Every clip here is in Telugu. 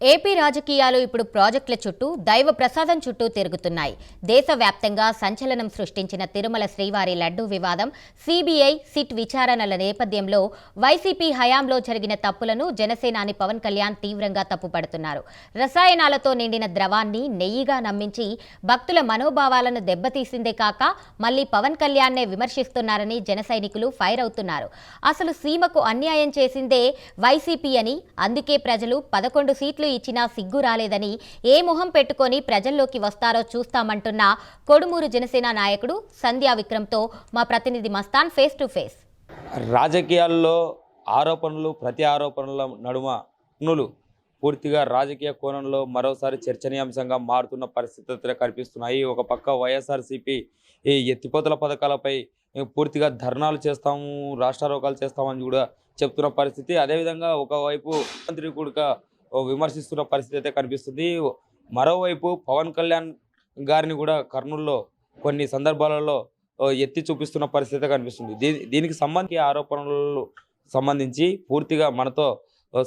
ఏపీ రాజకీయాలు ఇప్పుడు ప్రాజెక్టుల చుట్టూ దైవ ప్రసాదం చుట్టూ తిరుగుతున్నాయి. దేశవ్యాప్తంగా సంచలనం సృష్టించిన తిరుమల శ్రీవారి లడ్డూ వివాదం, సిబిఐ, సిట్ విచారణల నేపథ్యంలో వైసీపీ హయాంలో జరిగిన తప్పులను జనసేనాని పవన్ కళ్యాణ్ తీవ్రంగా తప్పుపడుతున్నారు. రసాయనాలతో నిండిన ద్రవాన్ని నెయ్యిగా నమ్మించి భక్తుల మనోభావాలను దెబ్బతీసిందే కాక మళ్లీ పవన్ కళ్యాణ్నే విమర్శిస్తున్నారని జన సైనికులు ఫైర్ అవుతున్నారు. అసలు సీమకు అన్యాయం చేసిందే వైసీపీ అని, అందుకే ప్రజలు 11 సీట్లు ఇచ్చినా సిగ్గు రాలేదని, ఏ మొహం పెట్టుకొని ప్రజల్లోకి వస్తారో చూస్తామంటున్న కొడుమూరు జనసేన నాయకుడు సంధ్యా విక్రమ్తో మా ప్రతినిధి మస్తాన్ ఫేస్ టు ఫేస్. రాజకీయాల్లో ఆరోపణలు, ప్రతి ఆరోపణల నడుమ పూర్తిగా రాజకీయ కోణంలో మరోసారి చర్చనీయాంశంగా మారుతున్న పరిస్థితులు కనిపిస్తున్నాయి. ఒక పక్క వైఎస్ఆర్సీపీ ఈ ఎత్తిపోతల పథకాలపై పూర్తిగా ధర్నాలు చేస్తాము, రాష్ట్రారోకాలు చేస్తామని కూడా చెప్తున్న పరిస్థితి. అదేవిధంగా ఒకవైపు మంత్రి కూడా విమర్శిస్తున్న పరిస్థితి అయితే కనిపిస్తుంది. మరోవైపు పవన్ కళ్యాణ్ గారిని కూడా కర్నూలులో కొన్ని సందర్భాలలో ఎత్తి చూపిస్తున్న పరిస్థితి కనిపిస్తుంది. దీనికి సంబంధించి ఆరోపణలు సంబంధించి పూర్తిగా మనతో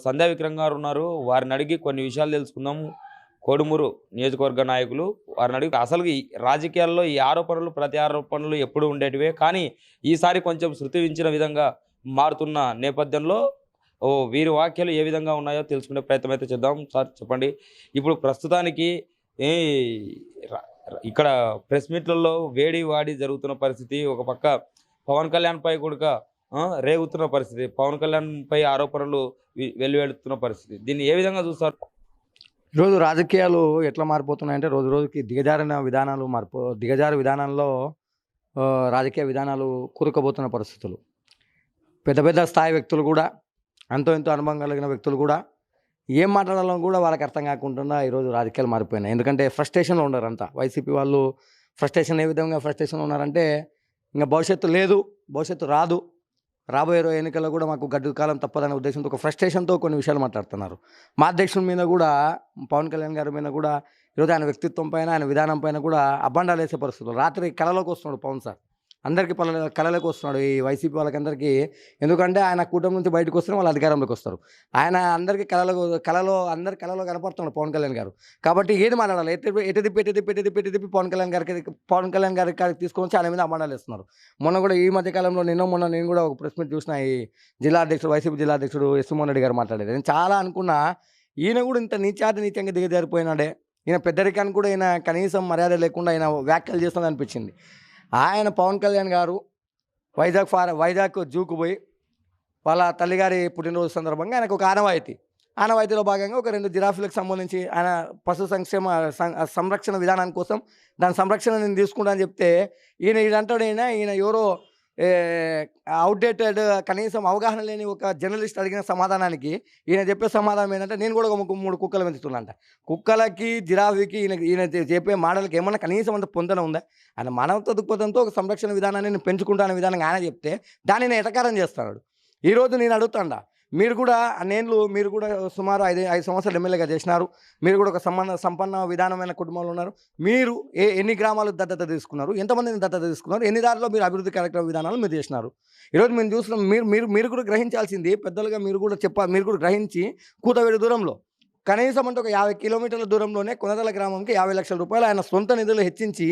సంధ్యా విక్రమ్ గారు ఉన్నారు. వారిని అడిగి కొన్ని విషయాలు తెలుసుకుందాము. కోడుమూరు నియోజకవర్గ నాయకులు, వారిని అడిగి అసలు ఈ రాజకీయాల్లో ఈ ఆరోపణలు, ప్రతి ఆరోపణలు ఎప్పుడు ఉండేటివే, కానీ ఈసారి కొంచెం శృతి మించిన విధంగా మారుతున్న నేపథ్యంలో వీరి వాక్యాలు ఏ విధంగా ఉన్నాయో తెలుసుకునే ప్రయత్నం అయితే చేద్దాం. సార్ చెప్పండి, ఇప్పుడు ప్రస్తుతానికి ఇక్కడ ప్రెస్ మీట్లలో వేడి వాడి జరుగుతున్న పరిస్థితి, ఒక పక్క పవన్ కళ్యాణ్ పై కూడా రేగుతున్న పరిస్థితి, పవన్ కళ్యాణ్ పై ఆరోపణలు వెల్లువెడుతున్న పరిస్థితి, దీన్ని ఏ విధంగా చూస్తారు? ఈరోజు రాజకీయాలు ఎట్లా మారిపోతున్నాయంటే రోజు రోజుకి దిగజారు విధానాల్లో రాజకీయ విధానాలు కూరుకుపోతున్న పరిస్థితులు. పెద్ద పెద్ద స్థాయి వ్యక్తులు కూడా, అంతో ఎంతో అనుభవం కలిగిన వ్యక్తులు కూడా ఏం మాట్లాడాలో కూడా వాళ్ళకి అర్థం కాకుండా ఈరోజు రాజకీయాలు మారిపోయినాయి. ఎందుకంటే ఫ్రస్ట్రేషన్లో ఉన్నారు అంతా. వైసీపీ వాళ్ళు ఏ విధంగా ఫ్రస్ట్రేషన్లో ఉన్నారంటే, ఇంకా భవిష్యత్తు లేదు, భవిష్యత్తు రాదు, రాబోయే ఎన్నికల్లో కూడా మాకు గడ్డు కాలం తప్పదనే ఉద్దేశంతో ఒక ఫ్రస్ట్రేషన్తో కొన్ని విషయాలు మాట్లాడుతున్నారు. మా అధ్యక్షుల మీద కూడా, పవన్ కళ్యాణ్ గారి మీద కూడా ఈరోజు ఆయన వ్యక్తిత్వం పైన, ఆయన విధానం పైన కూడా అబ్బండాలు వేసే పరిస్థితులు. రాత్రి కళలోకి వస్తున్నాడు పవన్ సార్, అందరికీ కళలోకి వస్తున్నాడు ఈ వైసీపీ వాళ్ళకందరికీ. ఎందుకంటే ఆయన కూటమి నుంచి బయటకు వస్తే వాళ్ళు అధికారంలోకి వస్తారు. ఆయన అందరికీ అందరి కళలో కనపడుతున్నాడు పవన్ కళ్యాణ్ గారు. కాబట్టి ఏది మాట్లాడాలి, ఎటు తిప్పి పవన్ కళ్యాణ్ గారికి తీసుకొని వచ్చి ఆయన మీద అమ్మాడాలు వేస్తున్నారు. మొన్న కూడా ఈ మధ్యకాలంలో మొన్న నేను కూడా ఒక ప్రెస్ మీట్ చూసిన. ఈ వైసీపీ జిల్లా అధ్యక్షుడు ఎస్మోహన్ రెడ్డి గారు మాట్లాడేది నేను చాలా అనుకున్నా, ఈయన కూడా ఇంత నీచంగా దిగజారిపోయినాడే, ఈయన పెద్దరికానికి కూడా ఈయన కనీసం మర్యాద లేకుండా ఆయన వ్యాఖ్యలు చేస్తుంది అనిపించింది. ఆయన పవన్ కళ్యాణ్ గారు వైజాగ్ జూకు పోయి వాళ్ళ తల్లిగారి పుట్టినరోజు సందర్భంగా ఆయనకు ఒక ఆనవాయితీలో భాగంగా ఒక 2 జిరాఫీలకు సంబంధించి ఆయన పశు సంరక్షణ విధానాని కోసం దాని సంరక్షణ నేను తీసుకుంటా అని చెప్తే, ఈయన ఎవరో అవుట్డేటెడ్, కనీసం అవగాహన లేని ఒక జర్నలిస్ట్ అడిగిన సమాధానానికి ఈయన చెప్పే సమాధానం ఏంటంటే, నేను కూడా ఒక 3 కుక్కలు పెంచుతున్నాంట. కుక్కలకి, జిరాఫీకి ఈయన చెప్పే మాటలకి ఏమన్నా కనీసం అంత పొందన ఉందా? ఆయన మానవతా దృక్పథంతో ఒక సంరక్షణ విధానాన్ని నేను పెంచుకుంటానే విధానంగా ఆయన చెప్తే దాన్ని నేను ఎటకారం చేస్తున్నాడు. ఈరోజు నేను అడుగుతాండా, మీరు కూడా సుమారు 5 సంవత్సరాలు ఎమ్మెల్యేగా చేసినారు, మీరు కూడా ఒక సంపన్న విధానమైన కుటుంబంలో ఉన్నారు. మీరు ఎన్ని గ్రామాలు దత్తత తీసుకున్నారు, ఎంతమందిని దత్తత తీసుకున్నారు, ఎన్ని దారిలో మీరు అభివృద్ధి కార్యక్రమ విధానాలు మీరు చేసినారు? ఈరోజు మేము చూస్తున్నాం. మీరు కూడా గ్రహించాల్సింది, పెద్దలుగా మీరు కూడా గ్రహించి కూతవేడి దూరంలో, కనీసం అంటే ఒక 50 కిలోమీటర్ల దూరంలోనే కొనదల గ్రామంకి 50 లక్షల రూపాయలు ఆయన సొంత నిధులు హెచ్చించి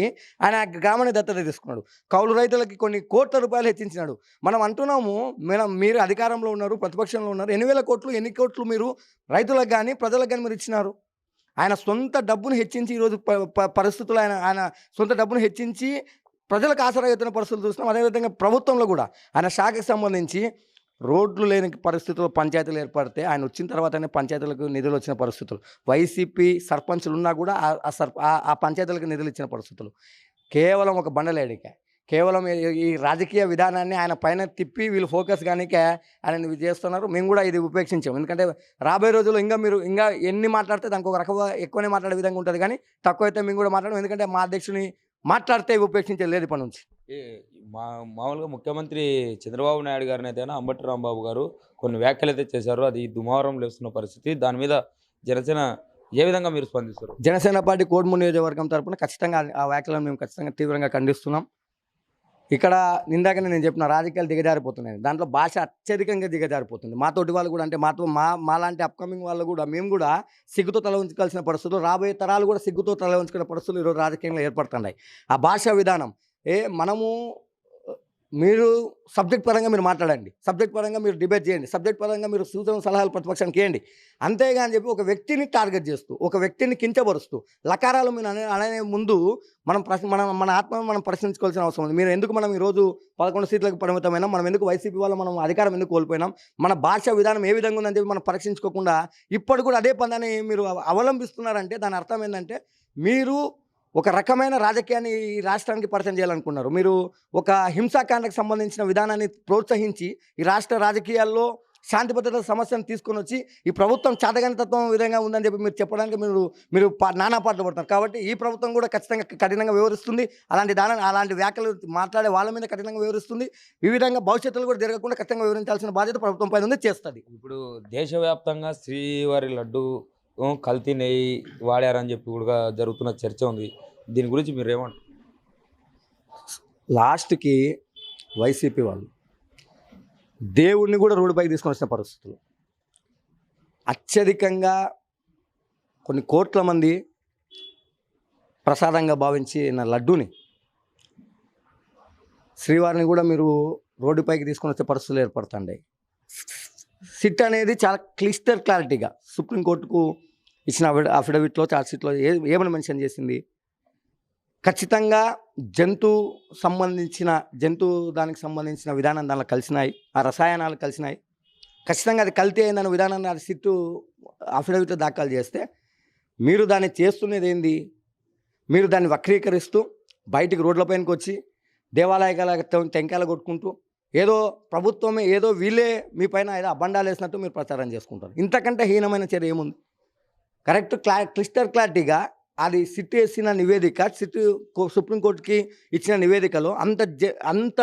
ఆయన గ్రామాన్ని దత్తత తీసుకున్నాడు. కౌలు రైతులకి కొన్ని కోట్ల రూపాయలు హెచ్చించినాడు. మనం అంటున్నాము, మీరు అధికారంలో ఉన్నారు, ప్రతిపక్షంలో ఉన్నారు, ఎన్ని కోట్లు మీరు రైతులకు కానీ ప్రజలకు కానీ మీరు ఇచ్చినారు? ఆయన సొంత డబ్బును హెచ్చించి ఈరోజు పరిస్థితులు ఆయన సొంత డబ్బును హెచ్చించి ప్రజలకు ఆసరా అవుతున్న పరిస్థితులు చూస్తున్నాం. అదేవిధంగా ప్రభుత్వంలో కూడా ఆయన శాఖకు సంబంధించి రోడ్లు లేని పరిస్థితుల్లో పంచాయతీలు ఏర్పడితే ఆయన వచ్చిన తర్వాతనే పంచాయతీలకు నిధులు వచ్చిన పరిస్థితులు, వైసీపీ సర్పంచులు ఉన్నా కూడా ఆ పంచాయతీలకు నిధులు ఇచ్చిన పరిస్థితులు. కేవలం ఒక బండలేడికే, కేవలం ఈ రాజకీయ విధానాన్ని ఆయన పైన తిప్పి వీళ్ళు ఫోకస్ కానికే ఆయన చేస్తున్నారు. మేము కూడా ఇది ఉపేక్షించాం. ఎందుకంటే రాబోయే రోజుల్లో ఇంకా ఎన్ని మాట్లాడితే దానికి ఒక రకంగా ఎక్కువనే మాట్లాడే విధంగా ఉంటుంది, కానీ తక్కువైతే మేము కూడా మాట్లాడము. ఎందుకంటే మా అధ్యక్షుని మాట్లాడితే ఉపేక్షించేది లేదు ఇప్పటి నుంచి. మామూలుగా ముఖ్యమంత్రి చంద్రబాబు నాయుడు గారిని అయితే అంబటి రాంబాబు గారు కొన్ని వ్యాఖ్యలు అయితే చేశారు. అది దుమారం లేస్తున్న పరిస్థితి. దాని మీద జనసేన ఏ విధంగా మీరు స్పందిస్తారు? జనసేన పార్టీ కోడుమూరు నియోజకవర్గం తరపున ఖచ్చితంగా ఆ వ్యాఖ్యలను మేము ఖచ్చితంగా తీవ్రంగా ఖండిస్తున్నాం. ఇక్కడ ఇందాకనే నేను చెప్పిన రాజకీయాలు దిగజారిపోతున్నాయి. దాంట్లో భాష అత్యధికంగా దిగజారిపోతుంది. మాతోటి వాళ్ళు కూడా అంటే మాలాంటి అప్కమింగ్ వాళ్ళు కూడా మేము కూడా సిగ్గుతో తల ఉంచుకోవాల్సిన పరిస్థితులు, రాబోయే తరాలు కూడా సిగ్గుతో తల ఉంచుకునే పరిస్థితులు ఈరోజు రాజకీయంలో ఏర్పడుతున్నాయి. ఆ భాషా విధానం మనము మీరు సబ్జెక్ట్ పరంగా మీరు మాట్లాడండి, సబ్జెక్ట్ పరంగా మీరు డిబేట్ చేయండి, సబ్జెక్ట్ పరంగా మీరు సూచన సలహాలు ప్రతిపక్షానికి ఇవ్వండి. అంతేగాని చెప్పి ఒక వ్యక్తిని టార్గెట్ చేస్తూ, ఒక వ్యక్తిని కించపరుస్తూ, లకారాలు మీరు అనే ముందు మన ఆత్మను మనం ప్రశ్నించుకోవాల్సిన అవసరం ఉంది. మీరు ఎందుకు మనం ఈరోజు 11 సీట్లకు పరిమితమైనా, మనం ఎందుకు వైసీపీ వల్ల మనం అధికారం ఎందుకు కోల్పోయినాం, మన భాషా విధానం ఏ విధంగా ఉందని చెప్పి మనం పరీక్షించుకోకుండా ఇప్పుడు కూడా అదే పదాన్ని మీరు అవలంబిస్తున్నారంటే దాని అర్థం ఏంటంటే మీరు ఒక రకమైన రాజకీయాన్ని ఈ రాష్ట్రానికి పరిచయం చేయాలనుకున్నారు. మీరు ఒక హింసాకాండకు సంబంధించిన విధానాన్ని ప్రోత్సహించి ఈ రాష్ట్ర రాజకీయాల్లో శాంతి భద్రత సమస్యను తీసుకొని వచ్చి ఈ ప్రభుత్వం చాతగానితత్వం విధంగా ఉందని చెప్పి మీరు చెప్పడానికి మీరు నానా పాటలు పడతారు. కాబట్టి ఈ ప్రభుత్వం కూడా ఖచ్చితంగా కఠినంగా వివరిస్తుంది. అలాంటి వ్యాఖ్యలు మాట్లాడే వాళ్ళ మీద కఠినంగా వివరిస్తుంది. ఈ విధంగా భవిష్యత్తులో కూడా జరగకుండా ఖచ్చితంగా వివరించాల్సిన బాధ్యత ప్రభుత్వం పైన ఉంది, చేస్తుంది. ఇప్పుడు దేశవ్యాప్తంగా శ్రీవారి లడ్డు కల్తీ నెయ్యి వాడారని చెప్పి కూడా జరుగుతున్న చర్చ ఉంది. దీని గురించి మీరు ఏమంటారు? లాస్ట్కి వైసీపీ వాళ్ళు దేవుణ్ణి కూడా రోడ్డుపైకి తీసుకొని వచ్చిన పరిస్థితులు, అత్యధికంగా కొన్ని కోట్ల మంది ప్రసాదంగా భావించిన లడ్డూని, శ్రీవారిని కూడా మీరు రోడ్డుపైకి తీసుకొని వచ్చే పరిస్థితులు ఏర్పడుతుంటాయి. సిట్ అనేది చాలా క్లియర్గా సుప్రీంకోర్టుకు ఇచ్చిన అఫిడవిట్లో, ఛార్జ్షీట్లో ఏమని మెన్షన్ చేసింది, ఖచ్చితంగా దానికి సంబంధించిన విధానం దానిలో కలిసినాయి, ఆ రసాయనాలు కలిసినాయి, ఖచ్చితంగా అది కల్తీ అయిందన్న విధానాన్ని అది సిట్టు అఫిడవిట్లో దాఖలు చేస్తే మీరు దాన్ని చేస్తున్నది ఏంది, మీరు దాన్ని వక్రీకరిస్తూ బయటికి రోడ్లపైనకి వచ్చి దేవాలయాల టెంకాయలు కొట్టుకుంటూ ఏదో ప్రభుత్వమే ఏదో వీళ్ళే మీ పైన ఏదో అబండాలు వేసినట్టు మీరు ప్రచారం చేసుకుంటారు. ఇంతకంటే హీనమైన చర్య ఏముంది? కరెక్ట్ క్లియర్గా అది సిట్ వేసిన నివేదిక, సుప్రీంకోర్టుకి ఇచ్చిన నివేదికలో అంత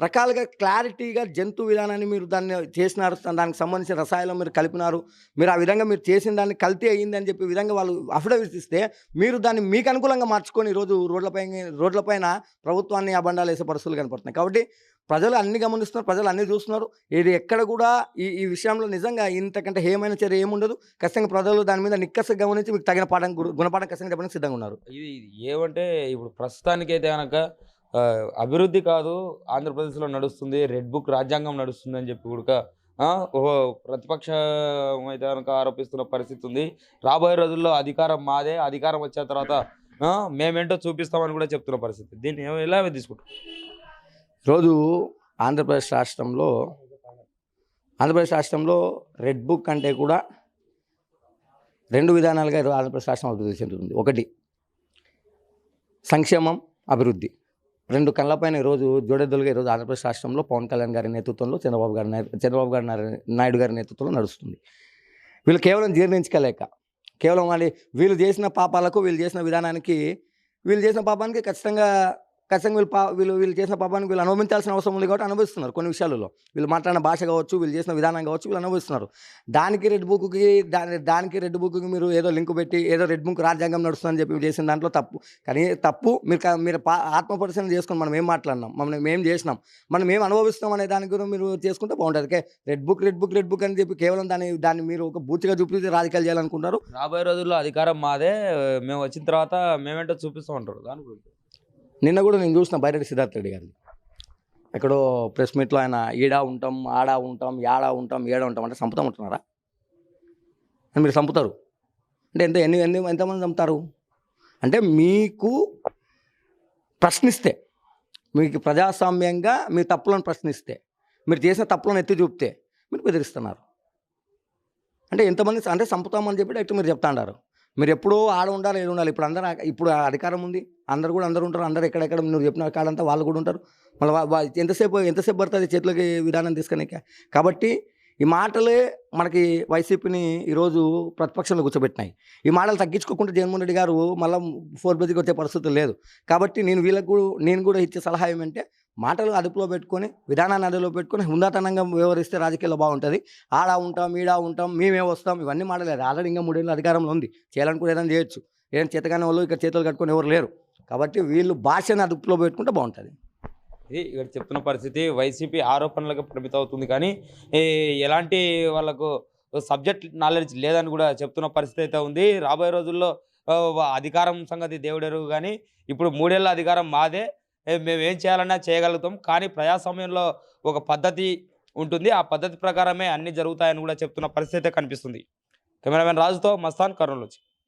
రకాలుగా క్లారిటీగా జంతు విధానాన్ని మీరు దాన్ని చేసినారు, దానికి సంబంధించిన రసాయనం మీరు కలిపినారు, మీరు ఆ విధంగా మీరు చేసిన దాన్ని కల్తీ అయ్యింది అని చెప్పి విధంగా వాళ్ళు అఫిడవిట్ ఇస్తే మీరు దాన్ని మీకు అనుకూలంగా మార్చుకొని ఈరోజు రోడ్లపైన ప్రభుత్వాన్ని అబండాలు వేసే పరిస్థితులు కనపడుతున్నాయి. కాబట్టి ప్రజలు అన్ని గమనిస్తున్నారు, ప్రజలు అన్ని చూస్తున్నారు. ఇది ఎక్కడ కూడా ఈ విషయంలో నిజంగా ఇంతకంటే ఏమైనా చర్య ఏముండదు. ఖచ్చితంగా ప్రజలు దాని మీద నిక్కసగా గమనించి మీకు తగిన గుణపాఠం ఖచ్చితంగా చెప్పడానికి సిద్ధంగా ఉన్నారు. ఇది ఏమంటే ఇప్పుడు ప్రస్తుతానికైతే కనుక అభివృద్ధి కాదు ఆంధ్రప్రదేశ్లో నడుస్తుంది, రెడ్ బుక్ రాజ్యాంగం నడుస్తుంది అని చెప్పి కూడా ప్రతిపక్షం అయితే కనుక ఆరోపిస్తున్న పరిస్థితి ఉంది. రాబోయే రోజుల్లో అధికారం మాదే, అధికారం వచ్చిన తర్వాత మేమేంటో చూపిస్తామని కూడా చెప్తున్న పరిస్థితి. దీన్ని ఎలా తీసుకుంటాం? ఈరోజు ఆంధ్రప్రదేశ్ రాష్ట్రంలో రెడ్ బుక్ అంటే కూడా 2 విధానాలుగా ఈరోజు ఆంధ్రప్రదేశ్ రాష్ట్రం అభివృద్ధి చెందుతుంది. ఒకటి సంక్షేమం, అభివృద్ధి, 2 కళ్ళపైన ఈరోజు జోడెద్దులుగా ఈరోజు ఆంధ్రప్రదేశ్ రాష్ట్రంలో పవన్ కళ్యాణ్ గారి నేతృత్వంలో చంద్రబాబు నాయుడు గారి నేతృత్వంలో నడుస్తుంది. వీళ్ళు కేవలం జీర్ణించుకోలేక, కేవలం వీళ్ళు చేసిన పాపాలకు, వీళ్ళు చేసిన విధానానికి, వీళ్ళు చేసిన పాపానికి ఖచ్చితంగా వీళ్ళు చేసిన పాపానికి వీళ్ళు అనుభవించాల్సిన అవసరం ఉంది కాబట్టి అనుభవిస్తున్నారు. కొన్ని విషయాలలో వీళ్ళు మాట్లాడిన భాష కావచ్చు, వీళ్ళు చేసిన విధానం కావచ్చు, వీళ్ళు అనుభవిస్తున్నారు. దానికి రెడ్ బుక్కి మీరు ఏదో లింక్ పెట్టి ఏదో రెడ్ బుక్ రాజ్యాంగం నడుస్తుందని చెప్పి చేసిన దాంట్లో తప్పు. మీరు ఆత్మపరిశీలన చేసుకుని మనం ఏం మాట్లాడినాం, మనం ఏం చేసినాం, మనం ఏం అనుభవిస్తాం అనే దాని గురించి మీరు చేసుకుంటే బాగుంటుంది. రెడ్ బుక్ అని చెప్పి కేవలం దాన్ని మీరు ఒక బూచిగా చూపించి రాజకీయాలు చేయాలనుకుంటారు. రాబోయే రోజుల్లో అధికారం మాదే, మేము వచ్చిన తర్వాత మేమేంటో చూపిస్తామంటారు. దాని గురించి నిన్న కూడా నేను చూసిన బైరెడ్డి సిద్ధార్థ రెడ్డి గారిని ఎక్కడో ప్రెస్ మీట్లో ఆయన ఈడా ఉంటాం, ఆడా ఉంటాం, యాడా ఉంటాం, ఏడా ఉంటాం అంటే చంపుతాం ఉంటున్నారా? అని మీరు చంపుతారు అంటే ఎంతమంది చంపుతారు? అంటే మీకు ప్రశ్నిస్తే, మీకు ప్రజాస్వామ్యంగా మీ తప్పులను ప్రశ్నిస్తే, మీరు చేసిన తప్పులను ఎత్తి చూపితే మీరు బెదిరిస్తున్నారు. అంటే ఎంతమంది అంటే చంపుతామని చెప్పి డైరెక్ట్ మీరు చెప్తా అన్నారు. మీరు ఎప్పుడో ఆడ ఉండాలి, ఏడు ఉండాలి. ఇప్పుడు అధికారం ఉంది, అందరు ఉంటారు. అందరు ఎక్కడెక్కడ మీరు చెప్పిన కాడంతా వాళ్ళు కూడా ఉంటారు. మళ్ళీ ఎంతసేపు పడుతుంది చేతులకి విధానం తీసుకునేక. కాబట్టి ఈ మాటలే మనకి వైసీపీని ఈరోజు ప్రతిపక్షంలో కూర్చోబెట్టినాయి. ఈ మాటలు తగ్గించుకోకుండా జగన్మోహన్ రెడ్డి గారు మళ్ళీ 4 బెజ్కి వచ్చే పరిస్థితి లేదు. కాబట్టి నేను కూడా ఇచ్చే సలహా ఏమంటే, మాటలు అదుపులో పెట్టుకొని, విధానాన్ని అదుపులో పెట్టుకొని హుందాతనంగా వ్యవహరిస్తే రాజకీయాల్లో బాగుంటుంది. ఆడా ఉంటాం, ఈడా ఉంటాం, మేమే వస్తాం, ఇవన్నీ మాటలేదు. ఆల్రెడీ ఇంకా 3 ఏళ్ళు అధికారంలో ఉంది, చేయాలనుకుంటే ఏదైనా చేయొచ్చు. ఏదైనా చేతగానే వాళ్ళు ఇక్కడ చేతులు కట్టుకొని ఎవరు లేరు. కాబట్టి వీళ్ళు భాషను అదుపులో పెట్టుకుంటే బాగుంటుంది. ఇది ఇక్కడ చెప్తున్న పరిస్థితి వైసీపీ ఆరోపణలకు పరిమితం అవుతుంది కానీ ఈ ఎలాంటి వాళ్ళకు సబ్జెక్ట్ నాలెడ్జ్ లేదని కూడా చెప్తున్న పరిస్థితి అయితే ఉంది. రాబోయే రోజుల్లో అధికారం సంగతి దేవుడెరుగు కానీ ఇప్పుడు 3 ఏళ్ల అధికారం మాదే, మేము ఏం చేయాలన్నా చేయగలుగుతాం, కానీ ప్రజాస్వామ్యంలో ఒక పద్ధతి ఉంటుంది, ఆ పద్ధతి ప్రకారమే అన్నీ జరుగుతాయని కూడా చెప్తున్న పరిస్థితి అయితే కనిపిస్తుంది. కెమెరామెన్ రాజుతో మస్తాన్, కర్నూలు నుంచి.